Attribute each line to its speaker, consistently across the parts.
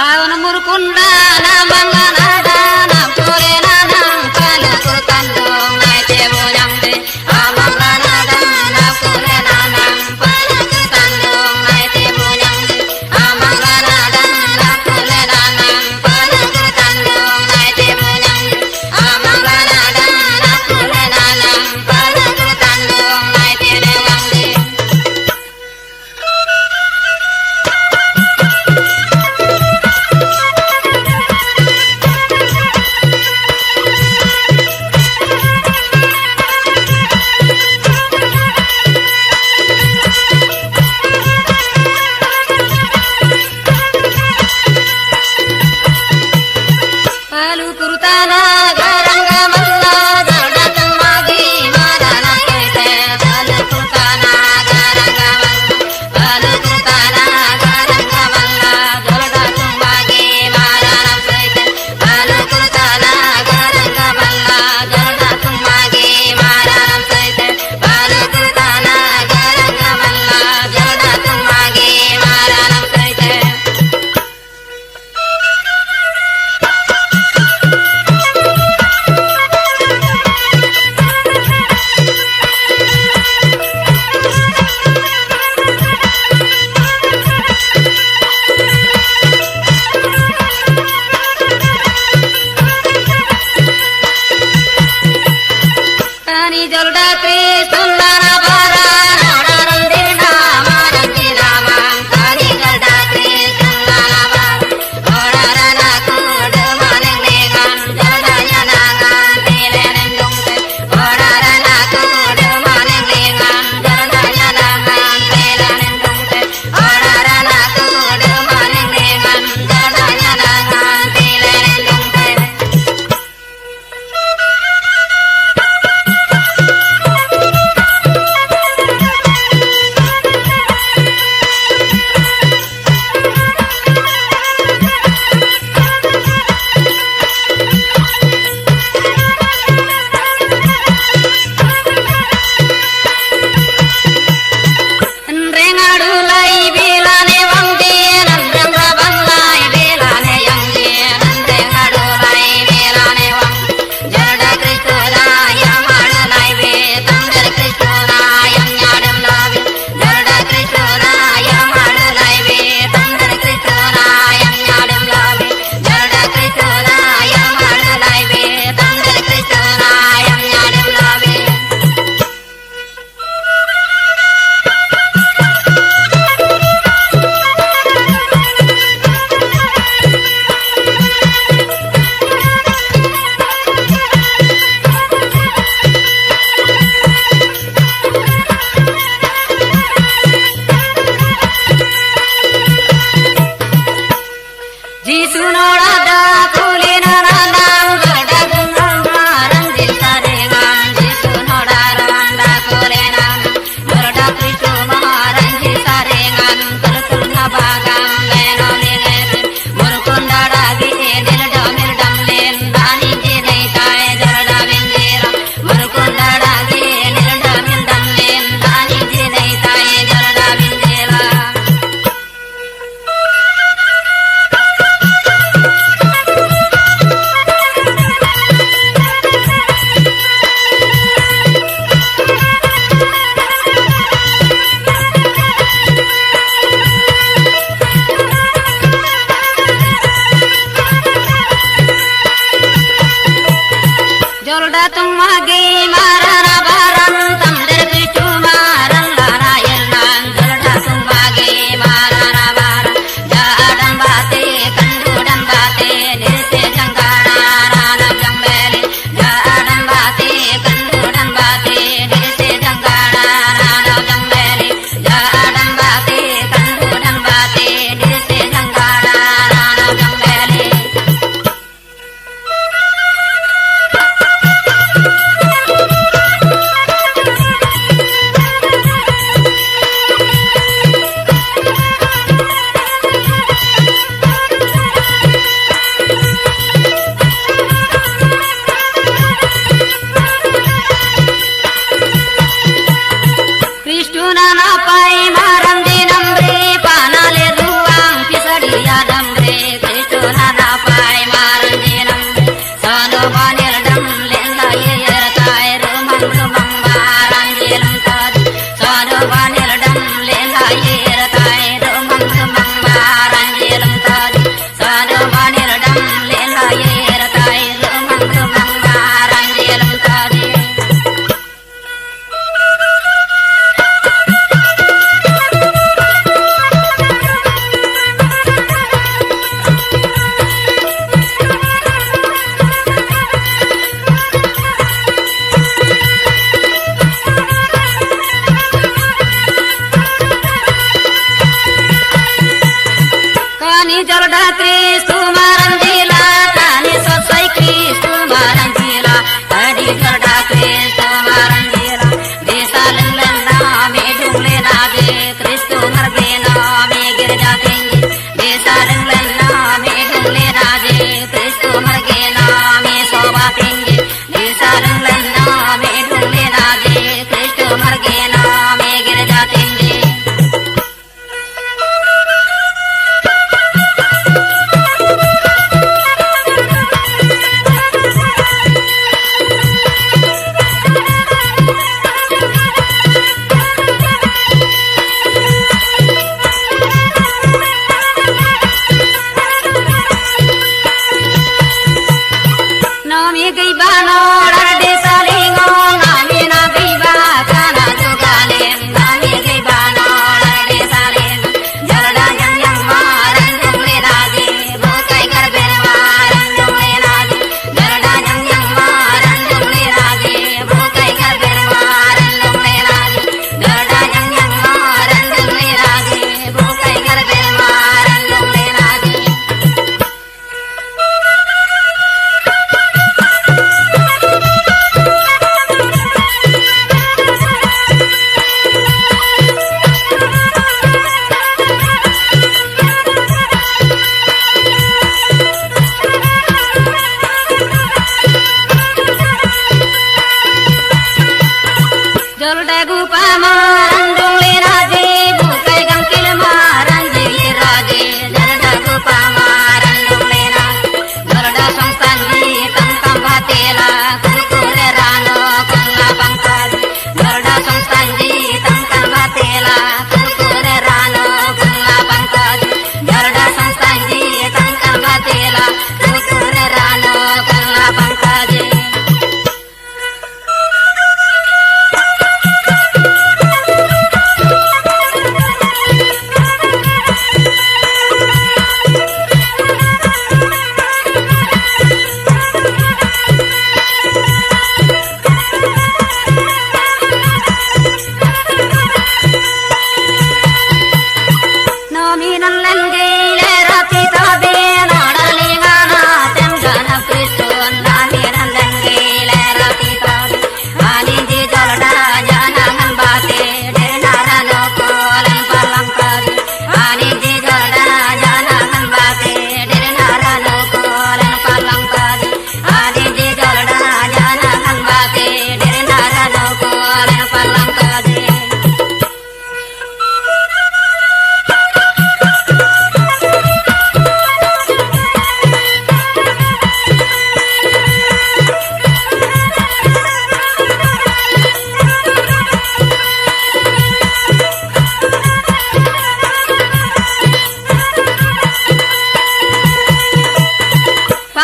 Speaker 1: ಅವನ ಮುರುಕುಂಡ ನಮಂಗ ನಾಡ ನಮ್ ತೋರೆ ನಾನಂ ಕಾಲು ಕುರುಕಂದು ಮಾಯ್ತೆ ಬೋಜಂದೆ ಅಮಂಗ ನಾಡ ನಮ್ ತೋರೆ ನಾನಂ ಕಾಲು ಕುರುಕಂದು ಮಾಯ್ತೆ ಬೋಜಂದೆ ಅಮಂಗ ನಾಡ ನಮ್ ತೋರೆ ನಾನಂ ಕಾಲು ಕುರುಕಂದು ಮಾಯ್ತೆ ಬೋಜಂದೆ ಅಮಂಗ ನಾಡ ನಮ್ ತೋರೆ ನಾನಂ ಕಾಲು ಕುರುಕಂದು ಮಾಯ್ತೆ ಬೋಜಂದೆ ಪಾಲು ಕುರುತಾನ ಗರಂಗ ಮಲ್ಲ ದೊಡ್ಡ ತಮ್ಮಾಗಿ ಮಾರನ ಕೈತೆ ಪಾಲು ಕುರುತಾನ ಗರಂಗ ಮಲ್ಲ ಪಾಲು ಕುರುತಾನ ಗರಂಗ ಮಲ್ಲ ದೊಡ್ಡ ತಮ್ಮಾಗಿ ಮಾರನ ಕೈತೆ ಪಾಲು ಕುರುತಾನ ಗರಂಗ ಮಲ್ಲ ದೊಡ್ಡ ತಮ್ಮಾಗಿ ಮಾರನ ಕೈತೆ ಪಾಲು ಕುರುತಾನ ಗರಂಗ ಮಲ್ಲ ದೊಡ್ಡ ತಮ್ಮಾಗಿ ಮಾರನ ಕೈತೆ Ani jolda Krishna bara nodarandirna marantina man ani jolda Krishna bara nodarana kud manengan jolda yanangan tilenendungte nodarana kud manengan jolda yanangan tilenendungte nodarana kud manengan jolda yanangan tilenendungte Rengaru lai bilane wangge nandang rabangai bilane yangge rengaru lai bilane wang jalda Krishna yamadu lai be tanggar Krishna yang nyadam labi jalda Krishna yamadu lai be tanggar Krishna yang nyadam labi jalda Krishna yamadu lai be tanggar Krishna yang nyadam labi Jisu nolada kulina ranang jolda gunanga ranjil sarengan Jisu nolada randa kulina jolda Krishna maharanjil sarengan kulkulna bagam leno liletin murukunda dagi nildam len dani jinai tai jolda bindira murukunda dagi nildam len dani jinai tai jolda bindira jolda tumagi marana baran tamder Krishna maran lara yelnan jolda tumagi marana baran jadan bate kandudan bate nirte jangana rana jambele jadan bate kandudan bate nirte jangana rana jambele jadan bate kandudan bate nirte jangana rana jambele jorda Kristu maranjila kani sosai Kristu maranjila kadi jorda Kristu maranjila desa lelena me dungle nage Kristu margena me girja tinggi desa lelena me dungle nage Kristu margena me soba tinggi desa lelena me dungle nage Kristu margena me girja tinggi. Nami gaiba nolar desa lingo nami na gaiba kana jugalen nami gaiba nolar desa lingo jalda yang maran dungle nage bukai garbe maran dungle nage jalda yang maran dungle nage bukai garbe maran dungle nage jalda yang maran dungle nage bukai garbe maran dungle nage. Jorda gupa maran dungle raje bukai gangkil maran jili raje jorda gupa maran dungle raje jorda sangsanji tangkam batela kukure rano kunga bangkad jorda sangsanji tangkam batela kukure rano kunga bangkad jorda sangsanji tangkam batela kukure rano kunga bangkad. Nominan lengge rati tabe nodalingana tenggana Kristu nominan lengge rati tabe aninji jolda jangan bate denarano kolan palangkad aninji jolda jangan bate denarano kolan palangkad aninji jolda jangan bate denarano kolan palangkad.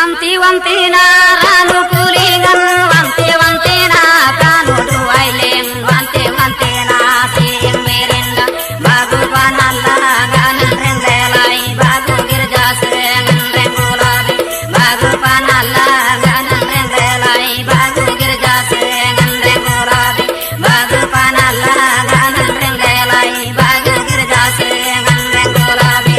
Speaker 1: Wanti-wantina ranu kulingan wanti-wantina kanu duailen wanti-wantina siing merinda bagu panalla ganan rendelai bagu girja sengan rengulabi bagu panalla ganan rendelai bagu girja sengan rengulabi bagu panalla ganan rendelai bagu girja sengan rengulabi.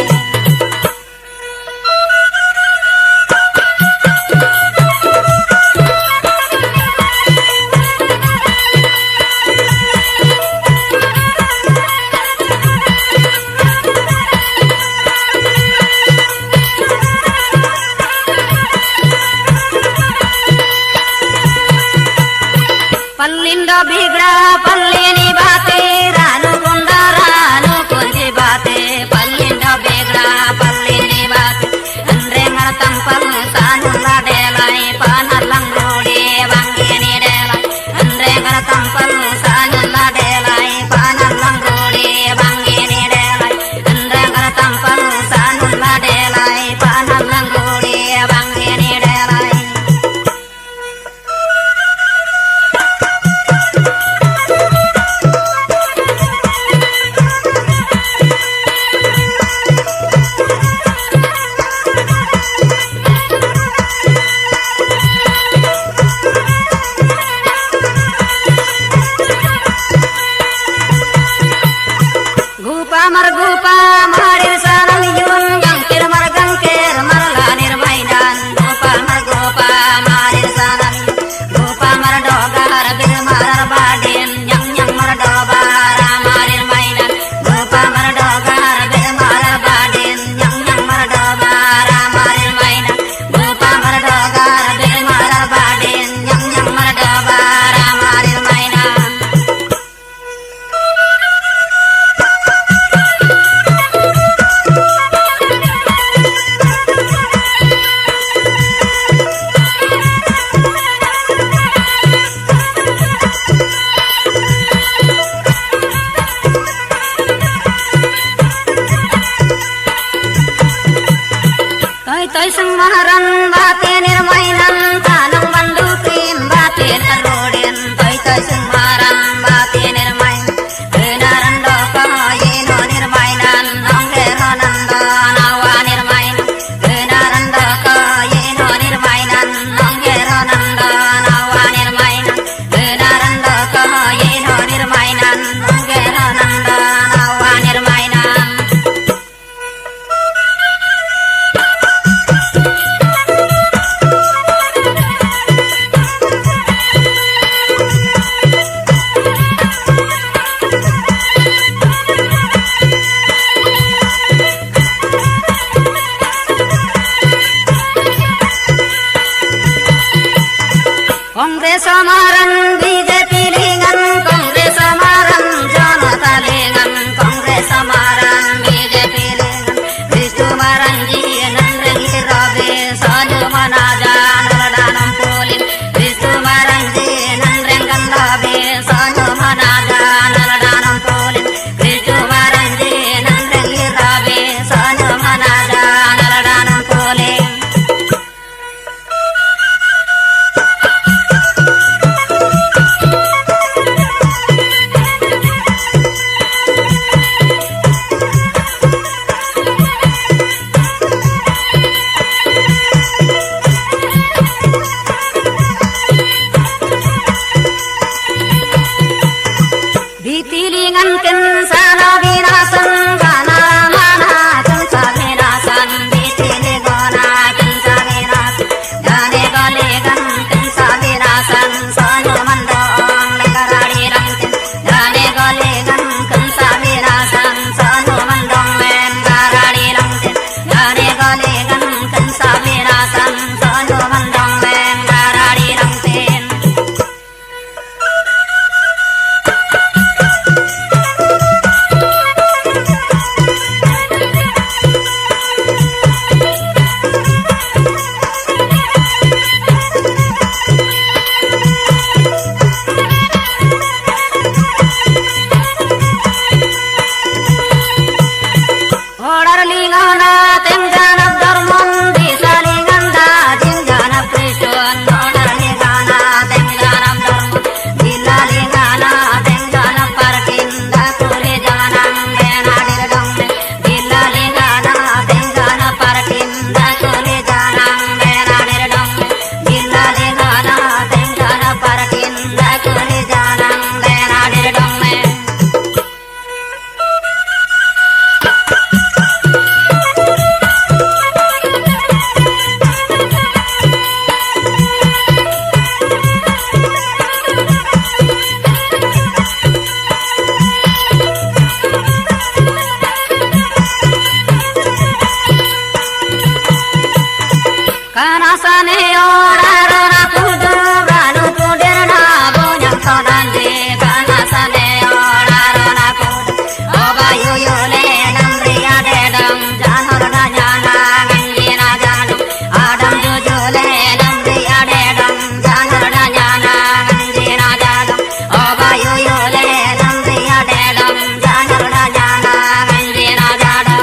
Speaker 1: Pallindo bigra pallini bate ranu gunda ranu kunji bate pallindo bigra pallini bate andre martampal sanu ladelai panalang rodi bangini delai andre martampal sanu ladelai panalang rodi bangini delai andre martampal sanu ladelai panalang rodi bangini delai. Margupa mahadir sarang yun yang kir margang Toy semaran batin mainan tanam bandukin batin rodin toy semaran batin main benaran doko yeno nirmainan nongger hananda nawa nirmain benaran doko yeno nirmainan nongger hananda nawa nirmain benaran doko yeno nirmainan nongger hananda nawa nirmainan Kongres Samaran BJP lingan Kongres Samaran Janata lingan Kongres Samaran BJP lingan Kristu Maranji Nandrengi Rabe Sadu Manajan Radanam Pulin Kristu Maranji Nandrengan Rabe Sadu Manajan Radanam Pulin Kristu Maranji Nandrengi Rabe Sadu Manajan Radanam Pulin Ditilingan kensana binasan kana mana kensa binasan ditiligona kensa binasan jane galegan kensa binasan sanu mandong lekaradi langkin jane galegan kensa binasan sanu mandong lekaradi langkin jane galegan kensa binasan sanu mandong lekaradi langkin Odar lingana tenggana darmon bisa linganda jinggana prison odar lingana tenggana darmon bila lingana tenggana parkinda kule jangan bena dirdong bila lingana tenggana parkinda kule jangan bena dirdong bila lingana tenggana parkinda kule jangan bena dirdong Kana sane orarona kudu ranu kuderna bonyang sodande kana sane orarona kudu obayu yule namriya dedam janor na jana ganjina janu adam jujule namriya dedam janor na jana ganjina janu obayu yule namriya dedam janor na jana ganjina janu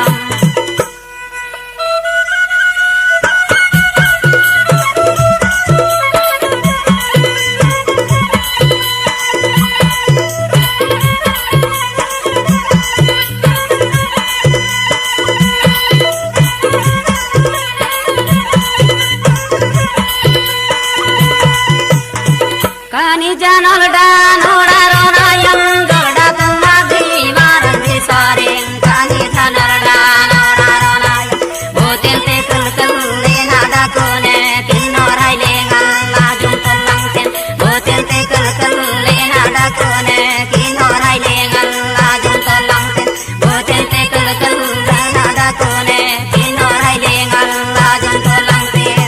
Speaker 1: Kani janol dan orarona yang gerda tumadi marangi saring kani janol dan orarona yang butin tekul kelin ada kone kinorai lengan lajung telangkin butin tekul kelin ada kone kinorai lengan lajung telangkin butin tekul kelin ada kone kinorai lengan lajung telangkin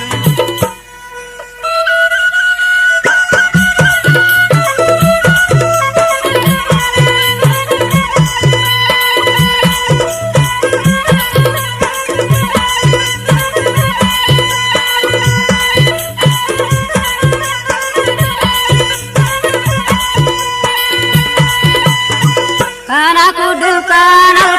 Speaker 1: Kana kudu kanal